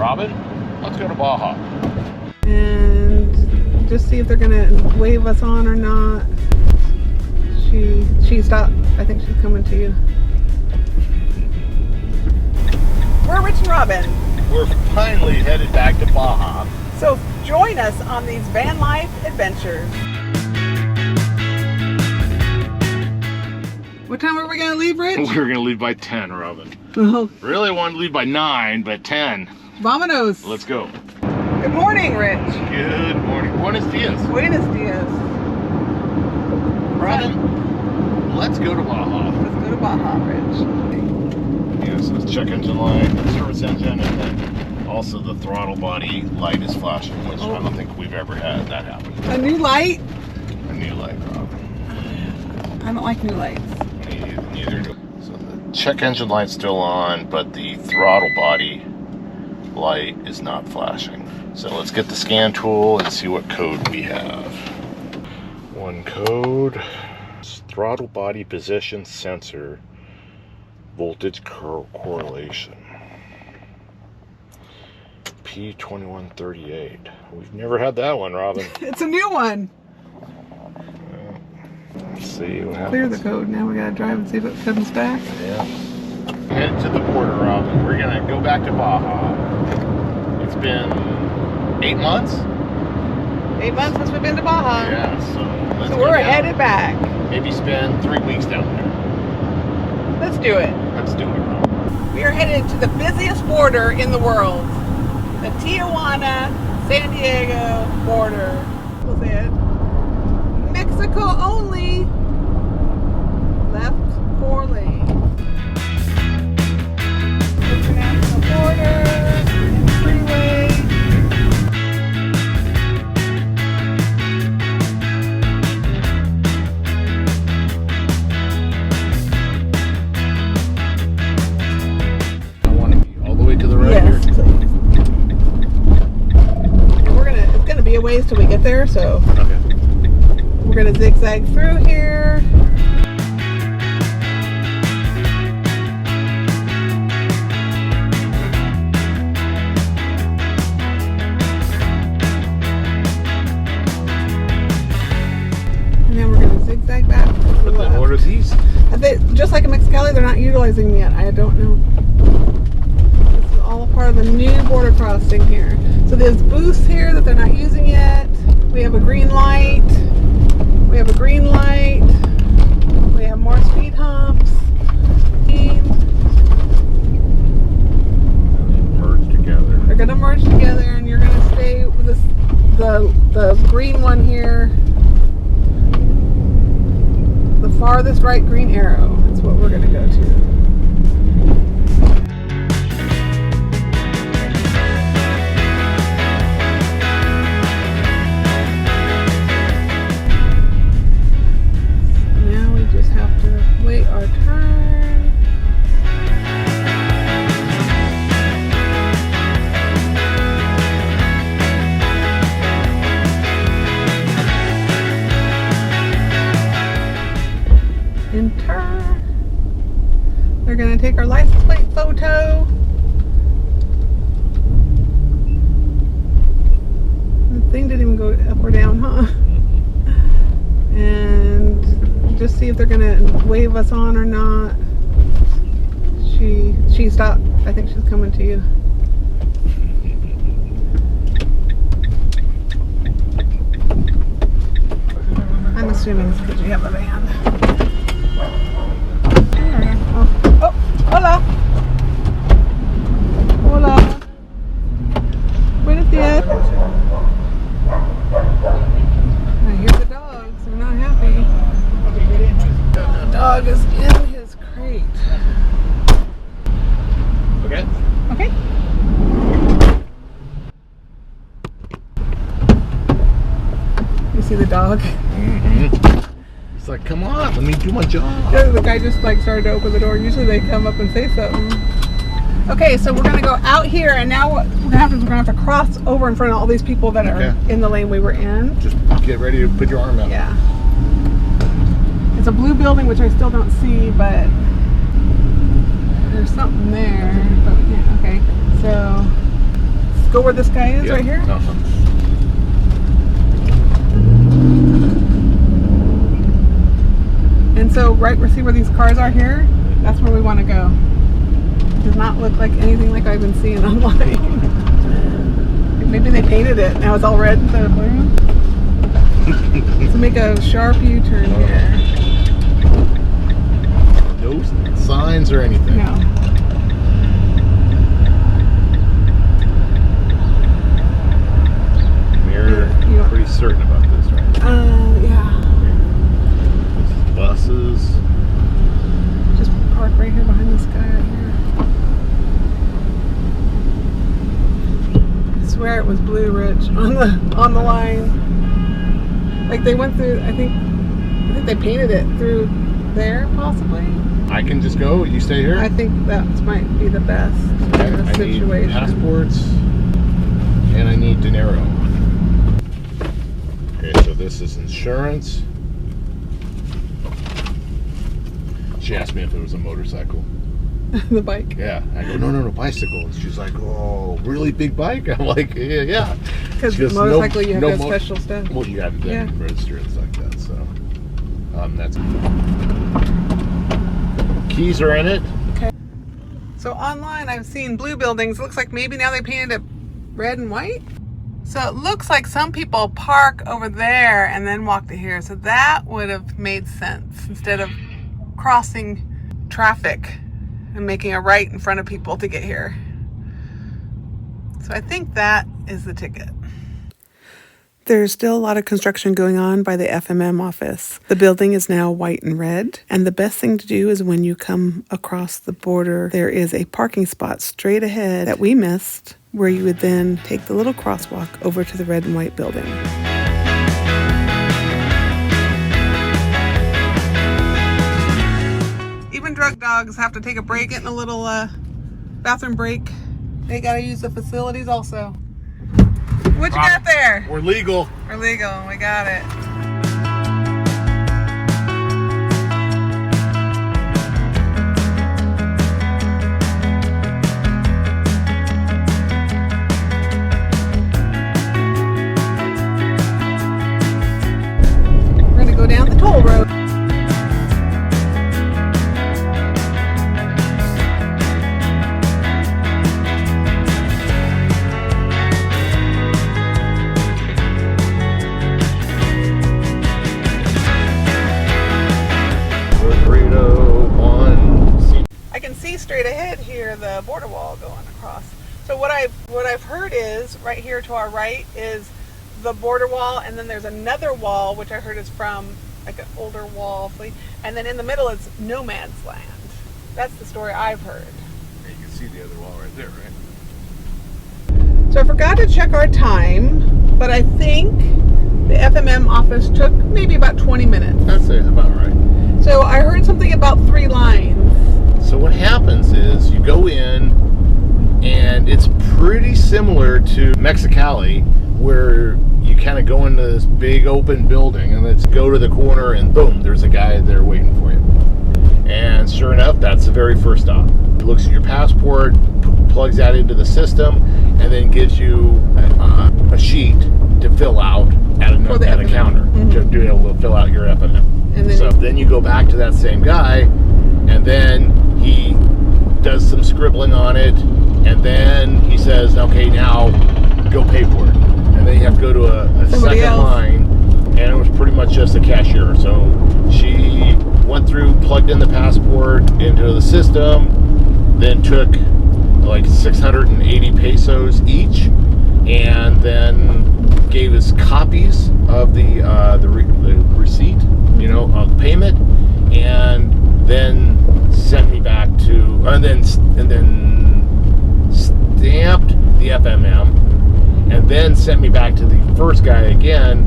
Robin, let's go to Baja. And just see if they're gonna wave us on or not. She stopped. I think she's coming to you. We're Rich and Robin. We're finally headed back to Baja. So join us on these van life adventures. What time are we gonna leave, Rich? We're gonna leave by 10, Robin. Oh. Really wanted to leave by 9, but 10. Vamonos. Let's go. Good morning, Rich. Good morning. Buenos dias. Buenos dias. Robin, let's go to Baja. Let's go to Baja, Rich. Yes, let's check engine light, service engine, and then also the throttle body light is flashing, which I don't think we've ever had that happen. A new light? A new light, Robin. I don't like new lights. Neither do. So the check engine light's still on, but the throttle body light is not flashing. So let's get the scan tool and see what code we have. One code, throttle body position sensor, voltage correlation. P2138. We've never had that one, Robin. It's a new one. Let's see what happens. Clear the code. Now we gotta drive and see if it comes back. Yeah. Headed to the border, Robin. We're gonna go back to Baja. It's been 8 months. 8 months since we've been to Baja. Yeah, so So we're headed back. Maybe spend 3 weeks down there. Let's do it. Let's do it, Robin. We are headed to the busiest border in the world. The Tijuana, San Diego border. We'll say it. Mexico only. Left 4 lanes. International border. Freeway. I want to be all the way to the right Yes. here. It's gonna be a ways till we get there, so Okay. we're gonna zigzag through here. And then we're gonna zigzag back to the But then left. what are these? Just like in Mexicali, they're not utilizing them yet. I don't know. This is all part of the new border crossing here. So there's booths here that they're not using yet. We have a green light. We have a green light. We have more speed humps. Merge together. They're gonna merge together, and you're gonna stay with this, the green one here. The farthest right green arrow. That's what we're gonna go to. Now we just have to wait our turn. Enter. They're gonna take our license plate photo. The thing didn't even go up or down, huh? And just see if they're gonna wave us on or not. She stopped. I think she's coming to you. I'm assuming it's because you have a van. Oh, hola. Hola. Buenos dias. I hear the dogs. They're not happy. The dog is in his crate. Okay. Okay. You see the dog? It's like, come on, let me do my job. The guy just like started to open the door. Usually they come up and say something. Okay, so we're gonna go out here, and now what we're gonna have to cross over in front of all these people that are in the lane we were in. Just get ready to put your arm out. Yeah. It's a blue building, which I still don't see, but there's something there. But yeah, okay, so go where this guy is right here? Uh-huh. And so we see where these cars are here? That's where we want to go. Does not look like anything like I've been seeing online. Maybe they painted it. Now it's all red instead of blue. So make a sharp U-turn here. No signs or anything. No. You're pretty certain about this, right? Yeah. Buses. Just park right here behind this guy right here. I swear it was blue, Rich, on the line. Like they went through. I think they painted it through there, possibly. I can just go. You stay here. I think that might be the best situation. I need passports, and I need dinero. Okay, so this is insurance. She asked me if it was a motorcycle. The bike. Yeah. I go, no, bicycle. And she's like, oh, really big bike? I'm like, yeah. Because motorcycle, you have to have special stuff. Well, you have to register and stuff like that. So, that's keys are in it. Okay. So online, I've seen blue buildings. It looks like maybe now they painted it red and white. So it looks like some people park over there and then walk to here. So that would have made sense instead of crossing traffic and making a right in front of people to get here. So I think that is the ticket. There's still a lot of construction going on by the FMM office. The building is now white and red, and the best thing to do is when you come across the border, there is a parking spot straight ahead that we missed, where you would then take the little crosswalk over to the red and white building. Even drug dogs have to take a break, getting a little bathroom break. They gotta use the facilities also. What you got there? We're legal. We're legal. We got it. We're gonna go down the toll road. Straight ahead here, the border wall going across. So what I've heard is right here to our right is the border wall, and then there's another wall which I heard is from like an older wall, and then in the middle is no man's land. That's the story I've heard. You can see the other wall right there, right? So I forgot to check our time, but I think the FMM office took maybe about 20 minutes. That's about right. So I heard something about 3 lines. So what happens is you go in, and it's pretty similar to Mexicali, where you kind of go into this big open building, and let's go to the corner, and boom, there's a guy there waiting for you. And sure enough, that's the very first stop. He looks at your passport, plugs that into the system, and then gives you a sheet to fill out at a counter, to be able to fill out your FMM. And then you go back to that same guy, and then he does some scribbling on it, and then he says, okay, now go pay for it. And then you have to go to a second line, and it was pretty much just a cashier. So she went through, plugged in the passport into the system, then took like 680 pesos each, and then gave us copies of the receipt, of the payment, and then sent me back to, and then stamped the FMM, and then sent me back to the first guy again,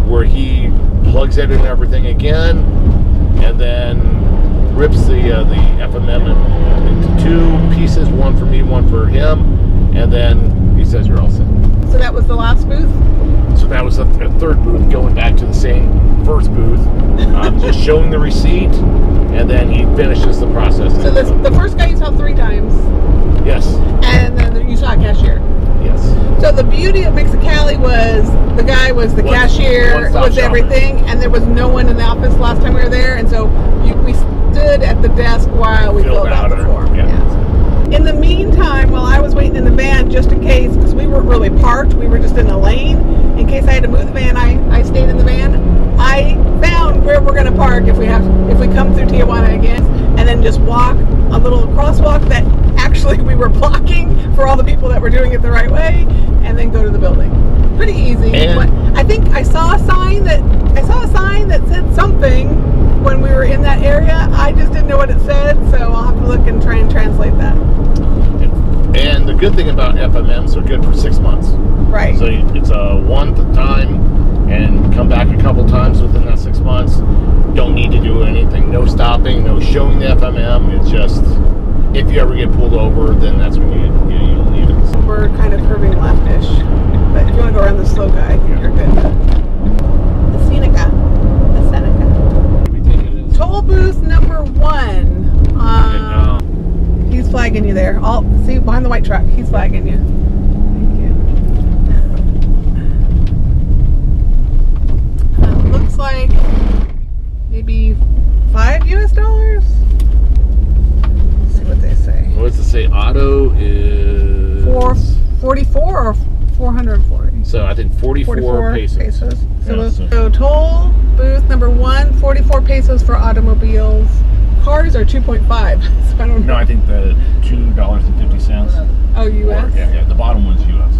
where he plugs it in everything again, and then rips the FMM into 2 pieces, one for me, one for him, and then he says you're all set. So that was the last booth? So that was the 3rd booth, going back to the same first booth, just showing the receipt, and then he finishes the process. So the first guy you saw 3 times? Yes. And then you saw a cashier? Yes. So the beauty of Mexicali was the guy was the cashier, was everything, and there was no one in the office last time we were there, and so we stood at the desk while we filled out the form. Yeah. In the meantime, while I was waiting in the van, just in case, because we weren't really parked, we were just in a lane, in case I had to move the van, I stayed in the van. I found where we're going to park if we come through Tijuana again, and then just walk a little crosswalk that actually we were blocking for all the people that were doing it the right way, and then go to the building. Pretty easy. And I think I saw a sign that said something when we were in that area. I just didn't know what it said, so I'll have to look and try and translate that. And the good thing about FMMs, they're good for 6 months. Right. So it's a one time, and come back a couple times within that 6 months. Don't need to do anything. No stopping, no showing the FMM. It's just, if you ever get pulled over, then that's when you'll need it. So we're kind of curving leftish, but if you want to go around the slow guy, you're good. The Seneca. Toll booth number 1. He's flagging you there. See behind the white truck. He's flagging you. Thank you. Looks like maybe $5 US. Let's see what they say. What's it say? Auto is 444 or 440. So I think 44 pesos. So toll booth number 1, 44 pesos for automobiles. Cars are 2.5. So I don't know. No, I think the $2.50. Oh, US? Yeah, the bottom one's US.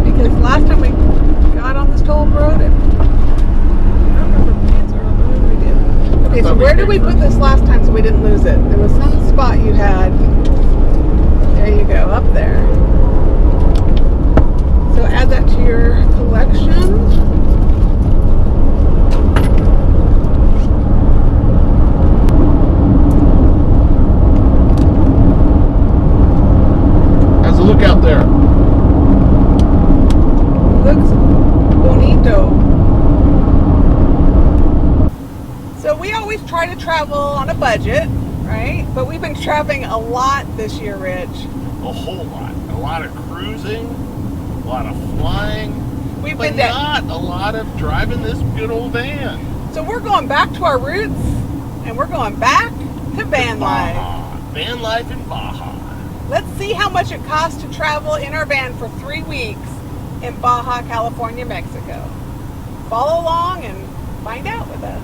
Because last time we got on this toll road, okay, so where did we put this last time so we didn't lose it? There was some spot you had. There you go, up there. So add that to your collection. How's the look out there? Looks bonito. So we always try to travel on a budget, right? But we've been traveling a lot this year, Rich. A whole lot. A lot of cruising, a lot of flying, but not a lot of driving this good old van. So we're going back to our roots, and we're going back to van life. Van life in Baja. Let's see how much it costs to travel in our van for 3 weeks in Baja California, Mexico. Follow along and find out with us.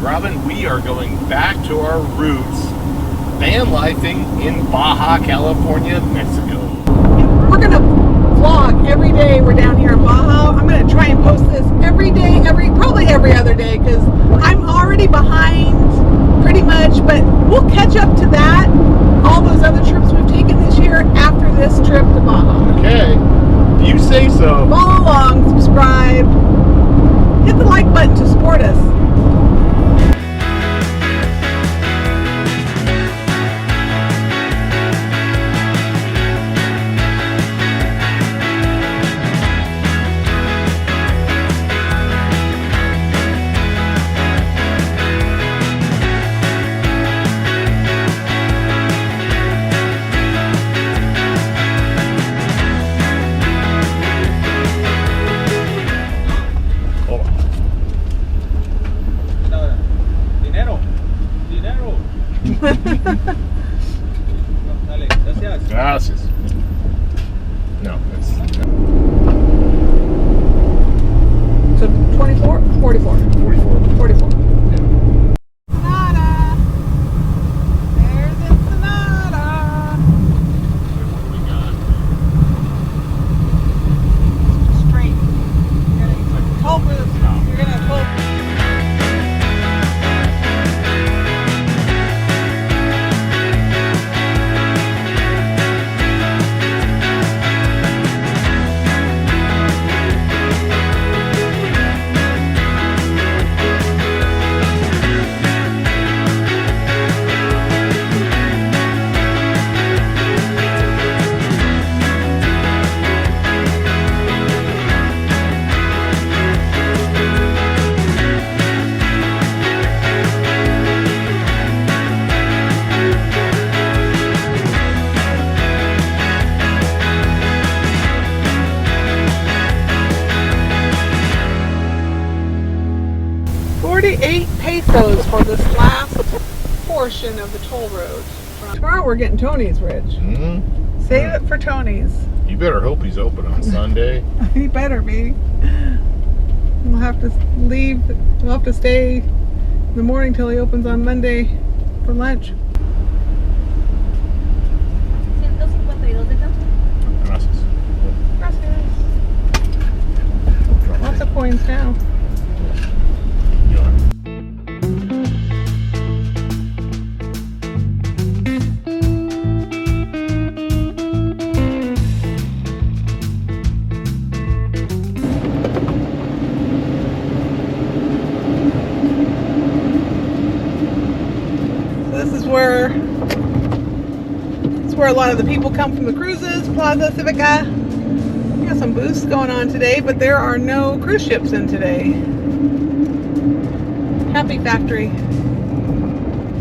Robin, we are going back to our roots, van lifing in Baja California, Mexico. And we're gonna vlog every day we're down here in Baja. I'm gonna try and post this every day, probably every other day, because I'm already behind pretty much, but we'll catch up to that, all those other trips we've taken this year after this trip to Baja. Okay, you say so. Follow along, subscribe, hit the like button to support us. 8 pesos for this last portion of the toll road. Tomorrow we're getting Tony's, Rich. Save it for Tony's. You better hope he's open on Sunday. He better be. We'll have to leave. We'll have to stay in the morning till he opens on Monday for lunch. Gracias. Lots of coins now. This is where a lot of the people come from the cruises, Plaza Civica. We got some booths going on today, but there are no cruise ships in today. Happy Factory.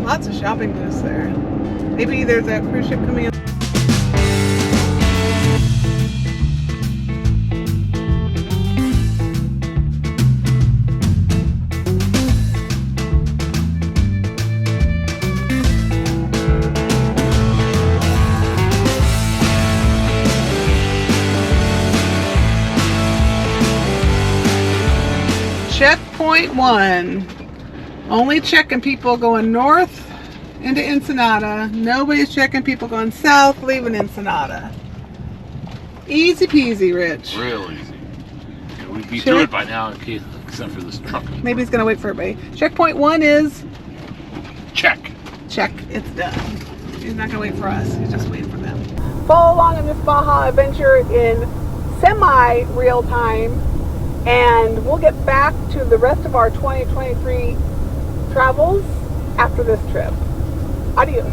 Lots of shopping booths there. Maybe there's a cruise ship coming in. Checkpoint 1. Only checking people going north into Ensenada. Nobody's checking people going south, leaving Ensenada. Easy peasy, Rich. Real easy. Yeah, we'd be through it by now, except for this truck. Maybe he's going to wait for everybody. Checkpoint 1 is... Check. Check. It's done. He's not going to wait for us. He's just waiting for them. Follow along in this Baja adventure in semi-real time. And we'll get back to the rest of our 2023 travels after this trip. Adios.